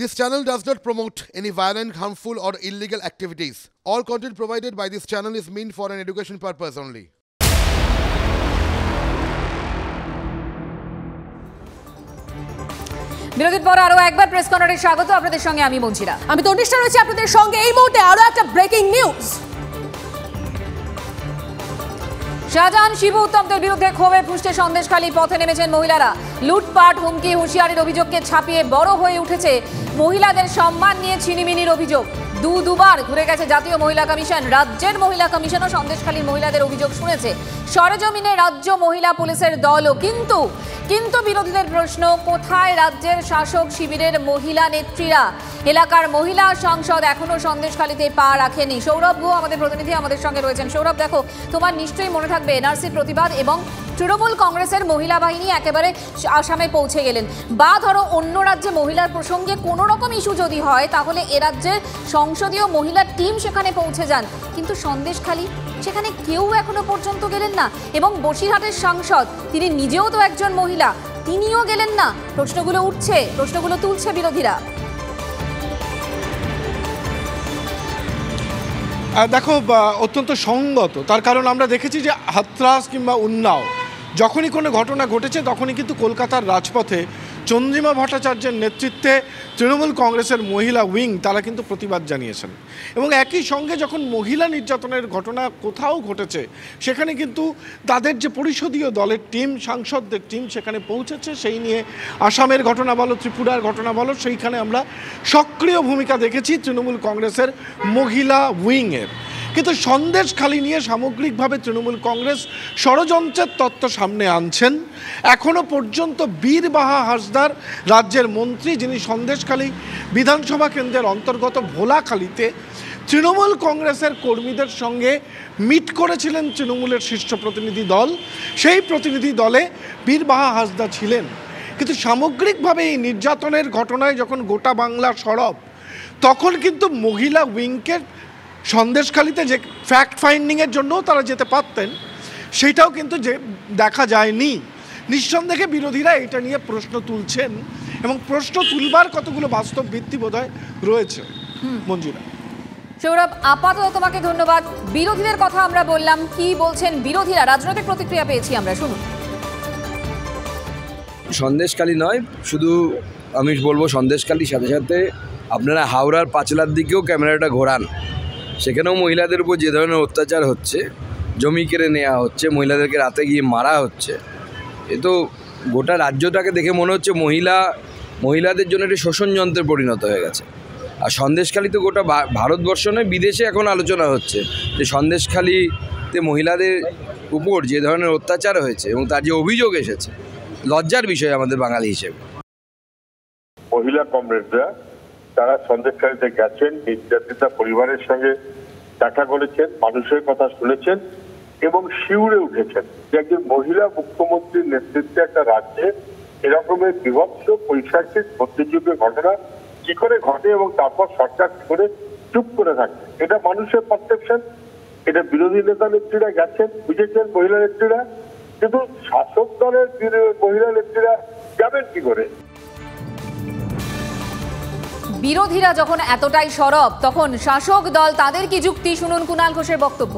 This channel does not promote any violent, harmful, or illegal activities. All content provided by this channel is meant for an education purpose only. বিরতির পর আরো একবার press কর্নারে স্বাগত। আপনাদের সঙ্গে আমি মঞ্জিরা, আমি তনিষ্ঠা রয়েছি আপনাদের সঙ্গে। এই মুহূর্তে আরো একটা ব্রেকিং নিউজ। শাহজাহান শিবু উত্তমদের বিরুদ্ধে ক্ষোভে ফুঁসতে সন্দেশখালী পথে নেমেছেন মহিলারা। লুটপাট, হুমকি, হুঁশিয়ারির অভিযোগকে ছাপিয়ে বড় হয়ে উঠেছে মহিলাদের সম্মান নিয়ে ছিনিমিনির অভিযোগ। দুবার ঘুরে গেছে জাতীয় মহিলা কমিশন, রাজ্যের মহিলা কমিশনও সন্দেশখালীর মহিলাদের অভিযোগ শুনেছে। সরেজমিনে রাজ্য মহিলা পুলিশের দলও। কিন্তু বিরোধীদের প্রশ্ন, কোথায় রাজ্যের শাসক শিবিরের মহিলা নেত্রীরা? এলাকার মহিলা সংসদ এখনো সন্দেশখালীতে পা রাখেনি। সৌরভ গুহ আমাদের প্রতিনিধি আমাদের সঙ্গে রয়েছেন। সৌরভ, দেখো, তোমার নিশ্চয়ই মনে থাকবে এনআরসির প্রতিবাদ এবং তৃণমূল কংগ্রেসের মহিলা বাহিনী একেবারে আসামে পৌঁছে গেলেন। বা ধরো অন্য রাজ্যে মহিলার প্রসঙ্গে কোনো রকম ইস্যু যদি হয় তাহলে এ রাজ্যের সংসদীয় মহিলা টিম সেখানে পৌঁছে যান। কিন্তু সন্দেশখালী, সেখানে কেউ এখনো পর্যন্ত গেলেন না। এবং বসিরহাটের সাংসদ, তিনি নিজেও তো একজন মহিলা, তিনিও গেলেন না। প্রশ্নগুলো উঠছে, প্রশ্নগুলো তুলছে বিরোধীরা। দেখো, অত্যন্ত সঙ্গত। তার কারণ আমরা দেখেছি যে হাতরাস কিংবা উন্নাও যখনই কোনো ঘটনা ঘটেছে তখনই কিন্তু কলকাতার রাজপথে চন্দ্রিমা ভট্টাচার্যের নেতৃত্বে তৃণমূল কংগ্রেসের মহিলা উইং তারা কিন্তু প্রতিবাদ জানিয়েছেন। এবং একই সঙ্গে যখন মহিলা নির্যাতনের ঘটনা কোথাও ঘটেছে সেখানে কিন্তু তাদের যে পরিষদীয় দলের টিম, সাংসদদের টিম সেখানে পৌঁছেছে। সেই নিয়ে আসামের ঘটনা বলো, ত্রিপুরার ঘটনা বলো, সেইখানে আমরা সক্রিয় ভূমিকা দেখেছি তৃণমূল কংগ্রেসের মহিলা উইংয়ের। কিন্তু সন্দেশখালী নিয়ে সামগ্রিকভাবে তৃণমূল কংগ্রেস ষড়যন্ত্রের তত্ত্ব সামনে আনছেন। এখনও পর্যন্ত বীরবাহা হাসদার, রাজ্যের মন্ত্রী, যিনি সন্দেশখালী বিধানসভা কেন্দ্রের অন্তর্গত ভোলাখালীতে তৃণমূল কংগ্রেসের কর্মীদের সঙ্গে মিট করেছিলেন তৃণমূলের শীর্ষ প্রতিনিধি দল, সেই প্রতিনিধি দলে বীরবাহা হাসদা ছিলেন। কিন্তু সামগ্রিকভাবে এই নির্যাতনের ঘটনায় যখন গোটা বাংলা সরব, তখন কিন্তু মহিলা উইংকে সন্দেশখালীতে যে ফ্যাক্ট ফাইন্ডিংয়ের জন্যও তারা যেতে পারতেন, সেটাও কিন্তু যে দেখা যায়নি। নিঃসন্দেহে বিরোধীরা এটা নিয়ে প্রশ্ন তুলছেন এবং প্রশ্ন তুলবার কতগুলো বাস্তব ভিত্তি বোধহয় রয়েছে। মঞ্জুরা, সৌরভ, আপাতত তোমাকে ধন্যবাদ। বিরোধীদের কথা আমরা বললাম, কি বলছেন বিরোধীরা? রাজনৈতিক প্রতিক্রিয়া পেয়েছি আমরা, শুনুন। সন্দেশখালী নয়, শুধু আমি বলবো সন্দেশখালীর সাথে সাথে আপনারা হাওড়ার পাঁচলার দিকেও ক্যামেরাটা ঘোরান। সেখানেও মহিলাদের উপর যে ধরনের অত্যাচার হচ্ছে, জমি কেড়ে নেওয়া হচ্ছে, মহিলাদেরকে রাতে গিয়ে মারা হচ্ছে, এ তো গোটা রাজ্যটাকে দেখে মনে হচ্ছে মহিলাদের জন্য একটি শোষণ যন্ত্রে পরিণত হয়ে গেছে। আর সন্দেশখালী তো গোটা ভারতবর্ষ নয়, বিদেশে এখন আলোচনা হচ্ছে যে সন্দেশখালীতে মহিলাদের উপর যে ধরনের অত্যাচার হয়েছে এবং তার যে অভিযোগ এসেছে, লজ্জার বিষয় আমাদের বাঙালি হিসেবে। মহিলা কমরেডরা তারা সন্দেশখালীতে গেছেন, নির্যাতিতা পরিবারের সঙ্গে দেখা করেছেন, মানুষের কথা শুনেছেন এবং শিউরে উঠেছেন যে একজন মহিলা মুখ্যমন্ত্রীর নেতৃত্বে একটা রাজ্যে এরকমের বিভৎস পৈশাচিক মধ্যযুগের ঘটনা কি করে ঘটে এবং তারপর সরকার কি করে চুপ করে থাকে। এটা মানুষের পারসেপশন, এটা বিরোধী নেতা নেত্রীরা গেছেন, বুঝেছেন মহিলা নেত্রীরা, কিন্তু শাসক দলের মহিলা নেত্রীরা যাবেন কি করে? বিরোধীরা যখন এতটাই সরব, তখন শাসক দল তাদের কি যুক্তি? শুনুন কুণাল ঘোষের বক্তব্য।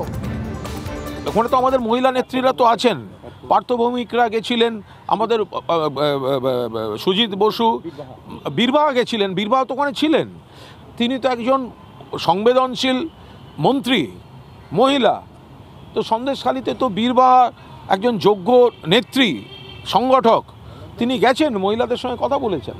ওখানে তো আমাদের মহিলা নেত্রীরা তো আছেন, পার্থভৌমিকরা গেছিলেন, আমাদের সুজিত বসু, বীরবাহা গেছিলেন, বীরবাহা তো ওখানে ছিলেন। তিনি তো একজন সংবেদনশীল মন্ত্রী, মহিলা। তো সন্দেশখালীতে তো বীরবাহা একজন যোগ্য নেত্রী, সংগঠক, তিনি গেছেন, মহিলাদের সঙ্গে কথা বলেছেন।